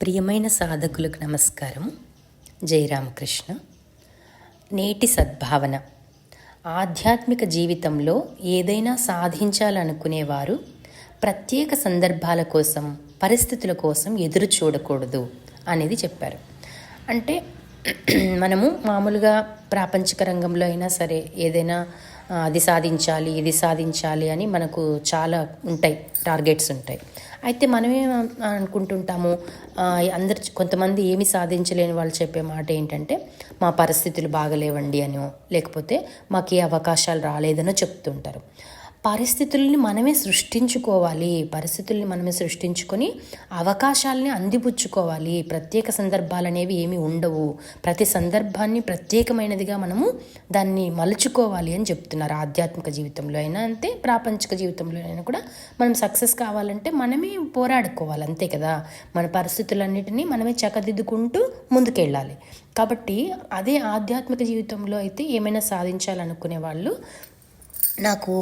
ప్రియమైన సాధకులకు నమస్కారం. జయరామకృష్ణ. నేటి సద్భావన. ఆధ్యాత్మిక జీవితంలో ఏదైనా సాధించాలనుకునేవారు ప్రత్యేక సందర్భాల కోసం, పరిస్థితుల కోసం ఎదురు చూడకూడదు అనేది చెప్పారు. అంటే మనము మామూలుగా ప్రాపంచిక రంగంలో అయినా సరే ఏదైనా అది సాధించాలి, ఇది సాధించాలి అని మనకు చాలా ఉంటాయి, టార్గెట్స్ ఉంటాయి. అయితే మనమే అనుకుంటుంటాము, కొంతమంది ఏమి సాధించలేని వాళ్ళు చెప్పే మాట ఏంటంటే, మా పరిస్థితులు బాగలేవండి అనో, లేకపోతే మాకు ఏ అవకాశాలు రాలేదనో చెప్తుంటారు. పరిస్థితుల్ని మనమే సృష్టించుకొని అవకాశాలని అందిపుచ్చుకోవాలి. ప్రత్యేక సందర్భాలు అనేవి ఏమీ ఉండవు. ప్రతి సందర్భాన్ని ప్రత్యేకమైనదిగా మనము దాన్ని మలుచుకోవాలి అని చెప్తున్నారు. ఆధ్యాత్మిక జీవితంలో అయినా అంతే, ప్రాపంచిక జీవితంలో అయినా కూడా మనం సక్సెస్ కావాలంటే మనమే పోరాడుకోవాలి, అంతే కదా. మన పరిస్థితులన్నిటినీ మనమే చక్కదిద్దుకుంటూ ముందుకెళ్ళాలి. కాబట్టి అదే ఆధ్యాత్మిక జీవితంలో అయితే ఏమైనా సాధించాలనుకునే వాళ్ళు, నాకు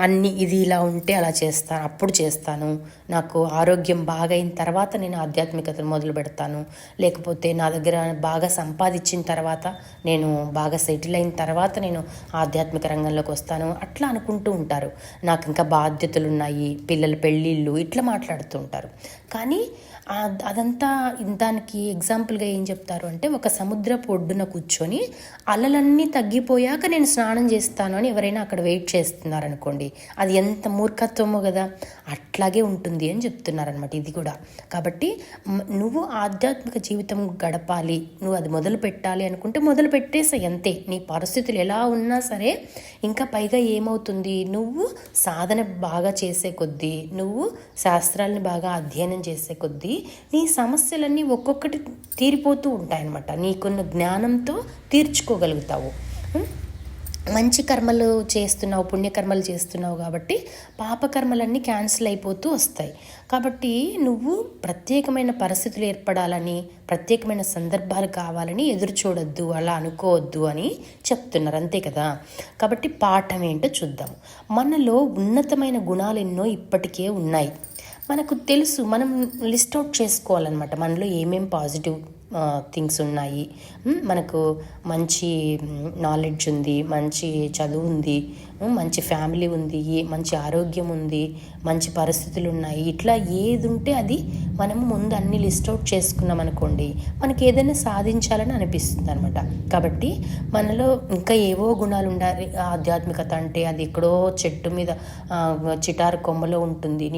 అన్ని ఇది ఇలా ఉంటే అలా చేస్తాను, అప్పుడు చేస్తాను, నాకు ఆరోగ్యం బాగైన తర్వాత నేను ఆధ్యాత్మికతను మొదలు పెడతాను, లేకపోతే నా దగ్గర బాగా సంపాదించిన తర్వాత, నేను బాగా సెటిల్ అయిన తర్వాత నేను ఆధ్యాత్మిక రంగంలోకి వస్తాను, అట్లా అనుకుంటూ ఉంటారు. నాకు ఇంకా బాధ్యతలు ఉన్నాయి, పిల్లల పెళ్ళిళ్ళు, ఇట్లా మాట్లాడుతూ ఉంటారు. కానీ అదంతా దానికి ఎగ్జాంపుల్గా ఏం చెప్తారు అంటే, ఒక సముద్రపు ఒడ్డున కూర్చొని అలలన్నీ తగ్గిపోయాక నేను స్నానం చేస్తాను అని ఎవరైనా అక్కడ వెయిట్ చేస్తున్నారనుకోండి, అది ఎంత మూర్ఖత్వమో కదా. అట్లాగే ఉంటుంది అని చెప్తున్నారనమాట ఇది కూడా. కాబట్టి నువ్వు ఆధ్యాత్మిక జీవితం గడపాలి, నువ్వు అది మొదలు పెట్టాలి అనుకుంటే మొదలు పెట్టేసాయి, అంతే. నీ పరిస్థితులు ఎలా ఉన్నా సరే, ఇంకా పైగా ఏమవుతుంది, నువ్వు సాధన బాగా చేసే కొద్దీ, నువ్వు శాస్త్రాలని బాగా అధ్యయనం చేసే కొద్దీ నీ సమస్యలన్నీ ఒక్కొక్కటి తీరిపోతూ ఉంటాయన్నమాట. నీకున్న జ్ఞానంతో తీర్చుకోగలుగుతావు. మంచి కర్మలు చేస్తున్నావు, పుణ్యకర్మలు చేస్తున్నావు కాబట్టి పాపకర్మలన్నీ క్యాన్సిల్ అయిపోతూ వస్తాయి. కాబట్టి నువ్వు ప్రత్యేకమైన పరిస్థితులు ఏర్పడాలని, ప్రత్యేకమైన సందర్భాలు కావాలని ఎదురు చూడొద్దు, అలా అనుకోవద్దు అని చెప్తున్నారు, అంతే కదా. కాబట్టి పాఠం ఏంటో చూద్దాం. మనలో ఉన్నతమైన గుణాలు ఎన్నో ఇప్పటికే ఉన్నాయి, మనకు తెలుసు. మనం లిస్ట్ అవుట్ చేసుకోవాలన్నమాట, మనలో ఏమేం పాజిటివ్ థింగ్స్ ఉన్నాయి. మనకు మంచి నాలెడ్జ్ ఉంది, మంచి చదువు ఉంది, మంచి ఫ్యామిలీ ఉంది, మంచి ఆరోగ్యం ఉంది, మంచి పరిస్థితులు ఉన్నాయి. ఇట్లా ఏది ఉంటే అది మనము ముందు అన్ని లిస్ట్ అవుట్ చేసుకున్నాం అనుకోండి, మనకి ఏదైనా సాధించాలని అనిపిస్తుంది అనమాట. కాబట్టి మనలో ఇంకా ఏవో గుణాలు ఉండాలి. ఆధ్యాత్మికత అంటే అది ఎక్కడో చెట్టు మీద చిటారు కొమ్మలో ఉంటుంది,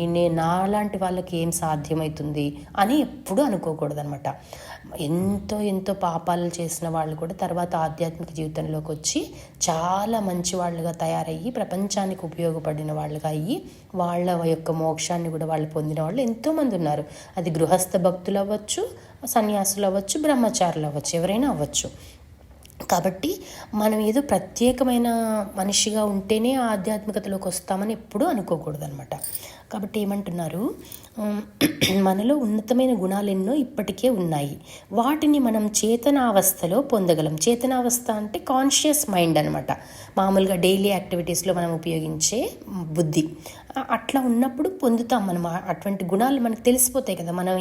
నాలాంటి వాళ్ళకి ఏం సాధ్యమవుతుంది అని ఎప్పుడూ అనుకోకూడదు అనమాట. ఎంతో పాపాలు చేసిన వాళ్ళు కూడా తర్వాత ఆధ్యాత్మిక జీవితంలోకి వచ్చి చాలా మంచి వాళ్ళుగా తయారయ్యి, ప్రపంచానికి ఉపయోగపడిన వాళ్ళుగా అయ్యి, వాళ్ళ యొక్క మోక్షాన్ని కూడా వాళ్ళు పొందిన వాళ్ళు ఎంతోమంది ఉన్నారు. అది గృహస్థ భక్తులు అవ్వచ్చు, సన్యాసులు అవ్వచ్చు, బ్రహ్మచారులు అవ్వచ్చు, ఎవరైనా అవ్వచ్చు. కాబట్టి మనం ఏదో ప్రత్యేకమైన మనిషిగా ఉంటేనే ఆధ్యాత్మికతలోకి వస్తామని ఎప్పుడూ అనుకోకూడదు అనమాట. కాబట్టి ఏమంటున్నారు, మనలో ఉన్నతమైన గుణాలు ఎన్నో ఇప్పటికే ఉన్నాయి, వాటిని మనం చేతనావస్థలో పొందగలం. చేతనావస్థ అంటే కాన్షియస్ మైండ్ అనమాట. మామూలుగా డైలీ యాక్టివిటీస్లో మనం ఉపయోగించే బుద్ధి. అట్లా ఉన్నప్పుడు పొందుతాం మనం. అటువంటి గుణాలు మనకు తెలిసిపోతాయి కదా. మనం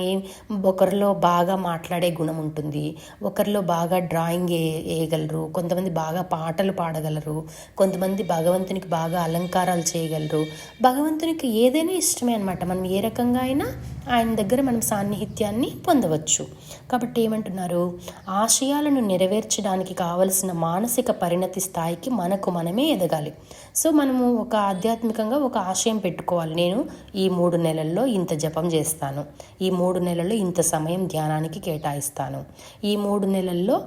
ఒకరిలో బాగా మాట్లాడే గుణం ఉంటుంది, ఒకరిలో బాగా డ్రాయింగ్ వేయగలరు, కొంతమంది బాగా పాటలు పాడగలరు, కొంతమంది భగవంతునికి బాగా అలంకారాలు చేయగలరు. భగవంతునికి ఏదైనా ఇష్టమే అనమాట. మనం ఏ రకంగా అయినా ఆయన దగ్గర మనం సాన్నిహిత్యాన్ని పొందవచ్చు. కాబట్టి ఏమంటున్నారు, ఆశయాలను నెరవేర్చడానికి కావలసిన మానసిక పరిణతి స్థాయికి మనమే ఎదగాలి. సో మనము ఒక ఆధ్యాత్మికంగా ఒక ఆశయం పెట్టుకోవాలి. నేను ఈ 3 నెలల్లో ఇంత జపం చేస్తాను, ఈ 3 నెలల్లో ఇంత సమయం ధ్యానానికి కేటాయిస్తాను, ఈ 3 నెలల్లో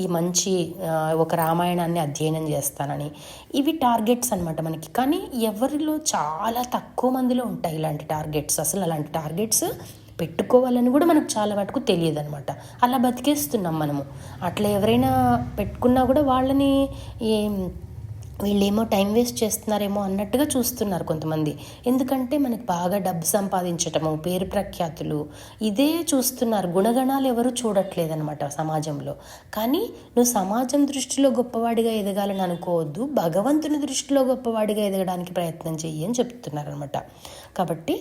ఈ మంచి ఒక రామాయణాన్ని అధ్యయనం చేస్తానని. ఇవి టార్గెట్స్ అనమాట మనకి. కానీ ఎవరిలో చాలా తక్కువ మందిలో ఉంటాయి ఇలాంటి టార్గెట్స్. అసలు అలాంటి టార్గెట్స్ పెట్టుకోవాలని కూడా మనకు చాలా మటుకు తెలియదు అనమాట. అలా బతికేస్తున్నాం మనము. అట్లా ఎవరైనా పెట్టుకున్నా కూడా వాళ్ళని వీళ్ళేమో టైం వేస్ట్ చేస్తున్నారేమో అన్నట్టుగా చూస్తున్నారు కొంతమంది. ఎందుకంటే మనకి బాగా డబ్బు సంపాదించటము, పేరు ప్రఖ్యాతులు, ఇదే చూస్తున్నారు. గుణగణాలు ఎవరు చూడట్లేదనమాట సమాజంలో. కానీ నువ్వు సమాజం దృష్టిలో గొప్పవాడిగా ఎదగాలని అనుకోవద్దు, భగవంతుని దృష్టిలో గొప్పవాడిగా ఎదగడానికి ప్రయత్నం చెయ్యి అని చెప్తున్నారనమాట. కాబట్టి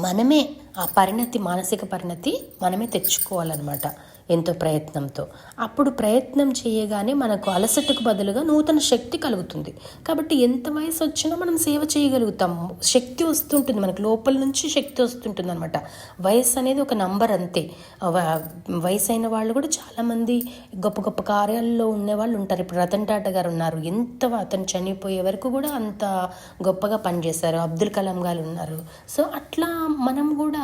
మనమే ఆ పరిణతి, మానసిక పరిణతి మనమే తెచ్చుకోవాలన్నమాట ఎంతో ప్రయత్నంతో. అప్పుడు ప్రయత్నం చేయగానే మనకు అలసటకు బదులుగా నూతన శక్తి కలుగుతుంది. కాబట్టి ఎంత వయసు వచ్చినా మనం సేవ చేయగలుగుతాం. శక్తి వస్తుంటుంది, మనకు లోపల నుంచి శక్తి వస్తుంటుంది అనమాట. వయసు అనేది ఒక నంబర్ అంతే. వయసు అయిన వాళ్ళు కూడా చాలామంది గొప్ప గొప్ప కార్యాల్లో ఉండేవాళ్ళు ఉంటారు. ఇప్పుడు రతన్ టాటా గారు ఉన్నారు, అతను చనిపోయే వరకు కూడా అంత గొప్పగా పనిచేశారు. అబ్దుల్ కలాం గారు ఉన్నారు. సో అట్లా మనం కూడా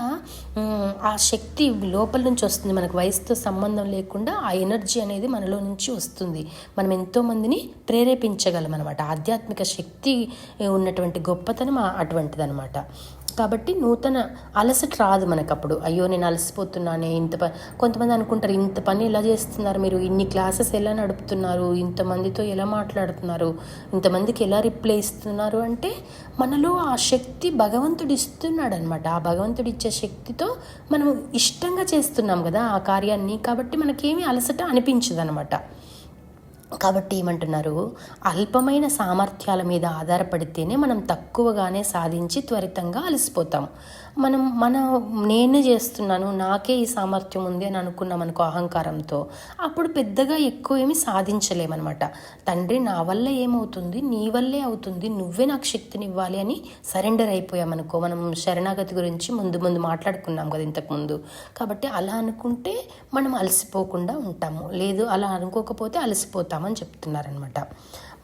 ఆ శక్తి లోపల నుంచి వస్తుంది, మనకు వయసుతో సంబంధం లేకుండా ఆ ఎనర్జీ అనేది మనలో నుంచి వస్తుంది. మనం ఎంతోమందిని ప్రేరేపించగలం అనమాట. ఆధ్యాత్మిక శక్తి ఉన్నటువంటి గొప్పతనం అటువంటిదనమాట. కాబట్టి నూతన అలసట రాదు మనకప్పుడు. అయ్యో నేను అలసిపోతున్నానే, కొంతమంది అనుకుంటారు, ఇంత పని ఎలా చేస్తున్నారు మీరు, ఇన్ని క్లాసెస్ ఎలా నడుపుతున్నారు, ఇంతమందితో ఎలా మాట్లాడుతున్నారు, ఇంతమందికి ఎలా రిప్లై ఇస్తున్నారు అంటే మనలో ఆ శక్తి భగవంతుడు ఇస్తున్నాడు అనమాట. ఆ భగవంతుడు ఇచ్చే శక్తితో మనం ఇష్టంగా చేస్తున్నాం కదా ఆ కార్యాన్ని. కాబట్టి మనకేమీ అలసట అనిపించదు అనమాట. కాబట్టి ఏమంటున్నారు, అల్పమైన సామర్థ్యాల మీద ఆధారపడితేనే మనం తక్కువగానే సాధించి త్వరితంగా అలసిపోతాం. నేనే చేస్తున్నాను, నాకే ఈ సామర్థ్యం ఉంది అని అనుకున్నాం అనుకో అహంకారంతో, అప్పుడు పెద్దగా ఎక్కువ ఏమి సాధించలేమన్నమాట. తండ్రి నా వల్ల ఏమవుతుంది, నీ వల్లే అవుతుంది, నువ్వే నాకు శక్తిని ఇవ్వాలి అని సరెండర్ అయిపోయామనుకో. మనం శరణాగతి గురించి ముందు మాట్లాడుకున్నాం కదా ఇంతకుముందు. కాబట్టి అలా అనుకుంటే మనం అలసిపోకుండా ఉంటాము, లేదు అలా అనుకోకపోతే అలసిపోతామని చెప్తున్నారనమాట.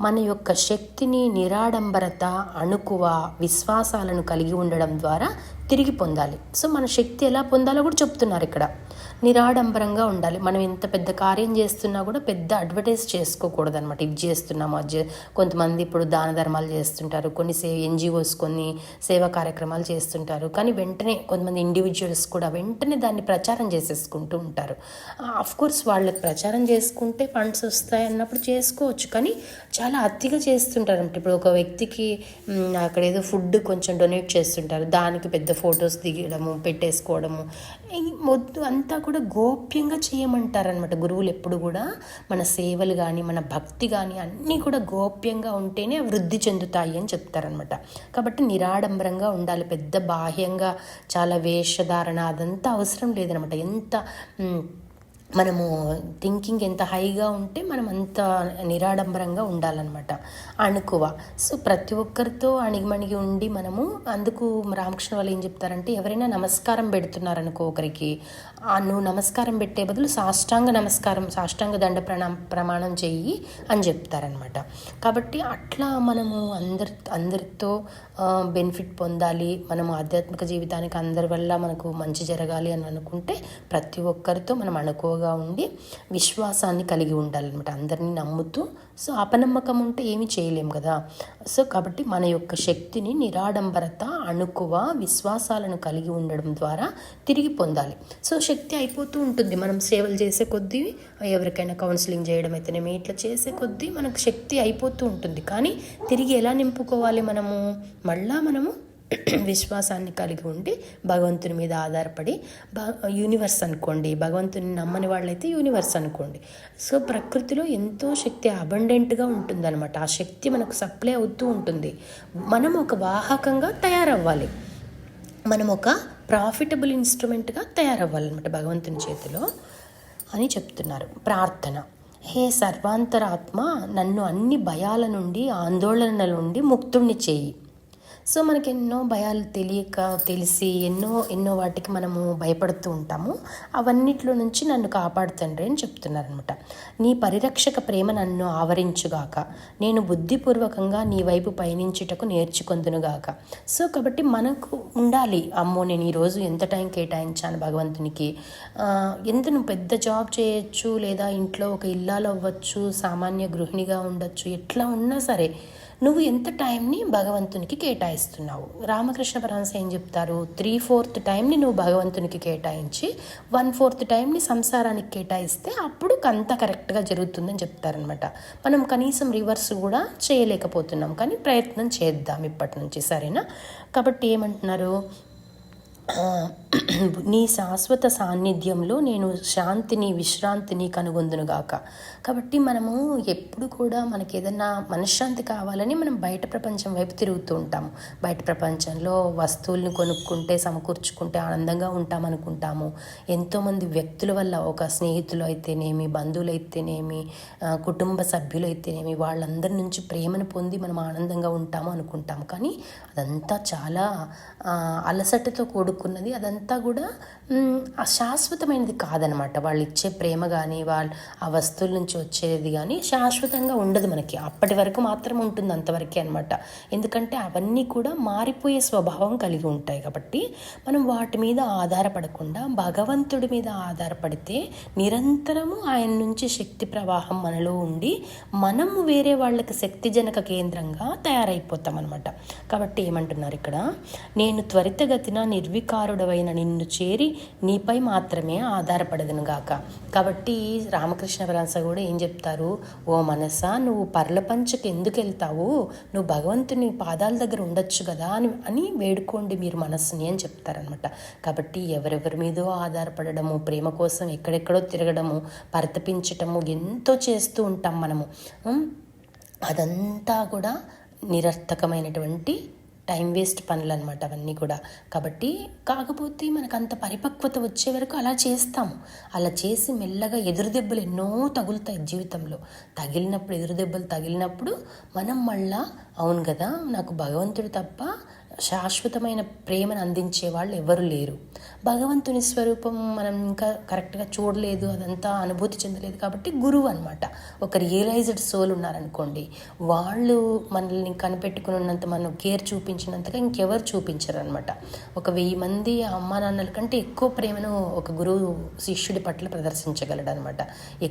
మన యొక్క శక్తిని నిరాడంబరత, అణుకువ, విశ్వాసాలను కలిగి ఉండడం ద్వారా తిరిగి పొందాలి. సో మన శక్తి ఎలా పొందాలో కూడా చెప్తున్నారు ఇక్కడ. నిరాడంబరంగా ఉండాలి. మనం ఎంత పెద్ద కార్యం చేస్తున్నా కూడా పెద్ద అడ్వర్టైజ్ చేసుకోకూడదు అనమాట. ఇది చేస్తున్నాము కొంతమంది ఇప్పుడు దాన ధర్మాలు చేస్తుంటారు, కొన్ని ఎన్జిఓస్ కొన్ని సేవా కార్యక్రమాలు చేస్తుంటారు. కానీ వెంటనే కొంతమంది ఇండివిజువల్స్ కూడా వెంటనే దాన్ని ప్రచారం చేసేసుకుంటూ ఉంటారు. కోర్స్ వాళ్ళకి ప్రచారం చేసుకుంటే ఫండ్స్ వస్తాయి అన్నప్పుడు చేసుకోవచ్చు, కానీ చాలా అతిగా చేస్తుంటారు అంటే. ఇప్పుడు ఒక వ్యక్తికి అక్కడ ఏదో ఫుడ్ కొంచెం డొనేట్ చేస్తుంటారు, దానికి పెద్ద ఫొటోస్ దిగడము, పెట్టేసుకోవడము, మొత్తం అంతా కూడా గోప్యంగా చేయమంటారనమాట గురువులు. ఎప్పుడు కూడా మన సేవలు కానీ మన భక్తి కానీ అన్నీ కూడా గోప్యంగా ఉంటేనే వృద్ధి చెందుతాయి అని చెప్తారనమాట. కాబట్టి నిరాడంబరంగా ఉండాలి. పెద్ద బాహ్యంగా చాలా వేషధారణ అదంతా అవసరం లేదనమాట. ఎంత మనము థింకింగ్ ఎంత హైగా ఉంటే మనం అంత నిరాడంబరంగా ఉండాలన్నమాట. అణుకువ. సో ప్రతి ఒక్కరితో అణిగిమణిగి ఉండి మనము, అందుకు రామకృష్ణ వాళ్ళు ఏం చెప్తారంటే, ఎవరైనా నమస్కారం పెడుతున్నారనుకో ఒకరికి, నువ్వు నమస్కారం పెట్టే బదులు సాష్టాంగ దండ ప్రమాణం చెయ్యి అని చెప్తారనమాట. కాబట్టి అట్లా మనము అందరితో బెనిఫిట్ పొందాలి, మనము ఆధ్యాత్మిక జీవితానికి అందరి వల్ల మనకు మంచి జరగాలి అని అనుకుంటే ప్రతి ఒక్కరితో మనం అణుకువగా ఉండి విశ్వాసాన్ని కలిగి ఉండాలన్నమాట. అందరినీ నమ్ముతూ. సో అపనమ్మకం ఉంటే ఏమీ చేయలేం కదా. సో కాబట్టి మన యొక్క శక్తిని నిరాడంబరత, అణుకువ, విశ్వాసాలను కలిగి ఉండడం ద్వారా తిరిగి పొందాలి. సో శక్తి అయిపోతూ ఉంటుంది. మనం సేవలు చేసే కొద్దీ, ఎవరికైనా కౌన్సిలింగ్ చేయడం అయితేనేమి, ఇట్లా చేసే కొద్దీ మనకు శక్తి అయిపోతూ ఉంటుంది. కానీ తిరిగి ఎలా నింపుకోవాలి మనము విశ్వాసాన్ని కలిగి ఉండి భగవంతుని మీద ఆధారపడి, యూనివర్స్ అనుకోండి, భగవంతుని నమ్మని వాళ్ళైతే యూనివర్స్ అనుకోండి. సో ప్రకృతిలో ఎంతో శక్తి అబండెంట్గా ఉంటుందన్నమాట. ఆ శక్తి మనకు సప్లై అవుతూ ఉంటుంది. మనం ఒక వాహకంగా తయారవ్వాలి, మనం ఒక ప్రాఫిటబుల్ ఇన్స్ట్రుమెంట్గా తయారవ్వాలన్నమాట భగవంతుని చేతిలో అని చెప్తున్నారు. ప్రార్థన. హే సర్వాంతరాత్మ, నన్ను అన్ని భయాల నుండి, ఆందోళనల నుండి ముక్తుణ్ణి చేయి. సో మనకి ఎన్నో భయాలు తెలిసి ఎన్నో వాటికి మనము భయపడుతూ ఉంటాము. అవన్నిట్లో నుంచి నన్ను కాపాడుతండ్రి అని చెప్తున్నారనమాట. నీ పరిరక్షక ప్రేమ నన్ను ఆవరించుగాక, నేను బుద్ధిపూర్వకంగా నీ వైపు పయనించుటకు నేర్చుకొందునుగాక. సో కాబట్టి మనకు ఉండాలి, అమ్మో నేను ఈరోజు ఎంత టైం కేటాయించాను భగవంతునికి. నువ్వు పెద్ద జాబ్ చేయొచ్చు, లేదా ఇంట్లో ఒక ఇల్లాలు అవ్వచ్చు, సామాన్య గృహిణిగా ఉండొచ్చు, ఎట్లా ఉన్నా సరే నువ్వు ఎంత టైంని భగవంతునికి కేటాయిస్తున్నావు. రామకృష్ణ పరమహంస ఏం చెప్తారు, 3/4 టైంని నువ్వు భగవంతునికి కేటాయించి 1/4 టైంని సంసారానికి కేటాయిస్తే అప్పుడు అంతా కరెక్ట్గా జరుగుతుందని చెప్తారనమాట. మనం కనీసం రివర్స్ కూడా చేయలేకపోతున్నాం, కానీ ప్రయత్నం చేద్దాం ఇప్పటి నుంచి, సరేనా? కాబట్టి ఏమంటున్నారు, నీ శాశ్వత సాన్నిధ్యంలో నేను శాంతిని విశ్రాంతిని కనుగొందునుగాక. కాబట్టి మనము ఎప్పుడు కూడా మనకి ఏదన్నా మనశ్శాంతి కావాలని మనం బయట ప్రపంచం వైపు తిరుగుతూ ఉంటాము. బయట ప్రపంచంలో వస్తువుల్ని కొనుక్కుంటే సమకూర్చుకుంటే ఆనందంగా ఉంటాం అనుకుంటాము. ఎంతోమంది వ్యక్తుల వల్ల, ఒక స్నేహితులు అయితేనేమి, బంధువులు అయితేనేమి, కుటుంబ సభ్యులు అయితేనేమి, వాళ్ళందరి నుంచి ప్రేమను పొంది మనం ఆనందంగా ఉంటాము అనుకుంటాము. కానీ అదంతా చాలా అలసటతో కూడుకున్నది. అదంతా కూడా శాశ్వతమైనది కాదనమాట. వాళ్ళు ఇచ్చే ప్రేమ కానీ ఆ వస్తువుల నుంచి వచ్చేది కానీ శాశ్వతంగా ఉండదు మనకి. అప్పటి వరకు మాత్రం ఉంటుంది, అంతవరకే అనమాట. ఎందుకంటే అవన్నీ కూడా మారిపోయే స్వభావం కలిగి ఉంటాయి. కాబట్టి మనం వాటి మీద ఆధారపడకుండా భగవంతుడి మీద ఆధారపడితే నిరంతరము ఆయన నుంచి శక్తి ప్రవాహం మనలో ఉండి మనము వేరే వాళ్ళకి శక్తిజనక కేంద్రంగా తయారైపోతాం అనమాట. కాబట్టి ఏమంటున్నారు ఇక్కడ, నేను త్వరితగతిన నిర్వికారుడవైన నిన్ను చేరి నీపై మాత్రమే ఆధారపడదునుగాక. కాబట్టి రామకృష్ణ పరమహంస కూడా ఏం చెప్తారు, ఓ మనసా నువ్వు పర్లపంచకి ఎందుకు వెళ్తావు, నువ్వు భగవంతుని పాదాల దగ్గర ఉండొచ్చు కదా అని వేడుకోండి మీరు మనస్సుని అని చెప్తారనమాట. కాబట్టి ఎవరెవరి మీదో ఆధారపడము, ప్రేమ కోసం ఎక్కడెక్కడో తిరగడము, పరితపించటము ఎంతో చేస్తూ ఉంటాం మనము. అదంతా కూడా నిరర్థకమైనటువంటి టైం వేస్ట్ పనులు అనమాట అవన్నీ కూడా. కాబట్టి కాకపోతే మనకు అంత పరిపక్వత వచ్చే వరకు అలా చేస్తాము. అలా చేసి మెల్లగా ఎదురు దెబ్బలు ఎన్నో తగులుతాయి జీవితంలో. ఎదురు దెబ్బలు తగిలినప్పుడు మనం మళ్ళా అవును కదా, నాకు భగవంతుడు తప్ప శాశ్వతమైన ప్రేమను అందించే వాళ్ళు ఎవరు లేరు. భగవంతుని స్వరూపం మనం ఇంకా కరెక్ట్గా చూడలేదు, అదంతా అనుభూతి చెందలేదు. కాబట్టి గురువు అనమాట, ఒక రియలైజ్డ్ సోల్ ఉన్నారనుకోండి, వాళ్ళు మనల్ని కనిపెట్టుకుని ఉన్నంత, మనం కేర్ చూపించినంతగా ఇంకెవరు చూపించరు అనమాట. ఒక 1000 మంది అమ్మా నాన్నల కంటే ఎక్కువ ప్రేమను ఒక గురువు శిష్యుడి పట్ల ప్రదర్శించగలడు అనమాట.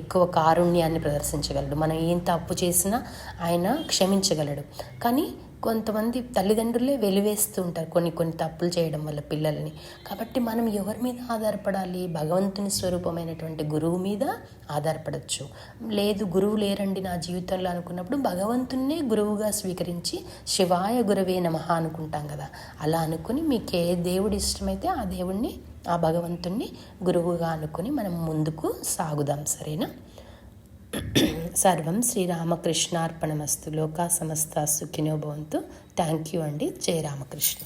ఎక్కువ కారుణ్యాన్ని ప్రదర్శించగలడు. మనం ఏం తప్పు చేసినా ఆయన క్షమించగలడు. కానీ కొంతమంది తల్లిదండ్రులే వెలివేస్తూ ఉంటారు కొన్ని తప్పులు చేయడం వల్ల పిల్లల్ని. కాబట్టి మనం ఎవరి మీద ఆధారపడాలి, భగవంతుని స్వరూపమైనటువంటి గురువు మీద ఆధారపడవచ్చు. లేదు గురువు లేరండి నా జీవితంలో అనుకున్నప్పుడు భగవంతున్నే గురువుగా స్వీకరించి శివాయ గురవే నమః అనుకుంటాం కదా. అలా అనుకుని మీకు ఏ దేవుడు ఇష్టమైతే ఆ దేవుణ్ణి, ఆ భగవంతుణ్ణి గురువుగా అనుకుని మనం ముందుకు సాగుదాం. సరేనా? సర్వం శ్రీరామకృష్ణార్పణమస్తు. లోకా సమస్త సుఖినో భవంతు. థ్యాంక్ యూ అండి. జయ రామకృష్ణ.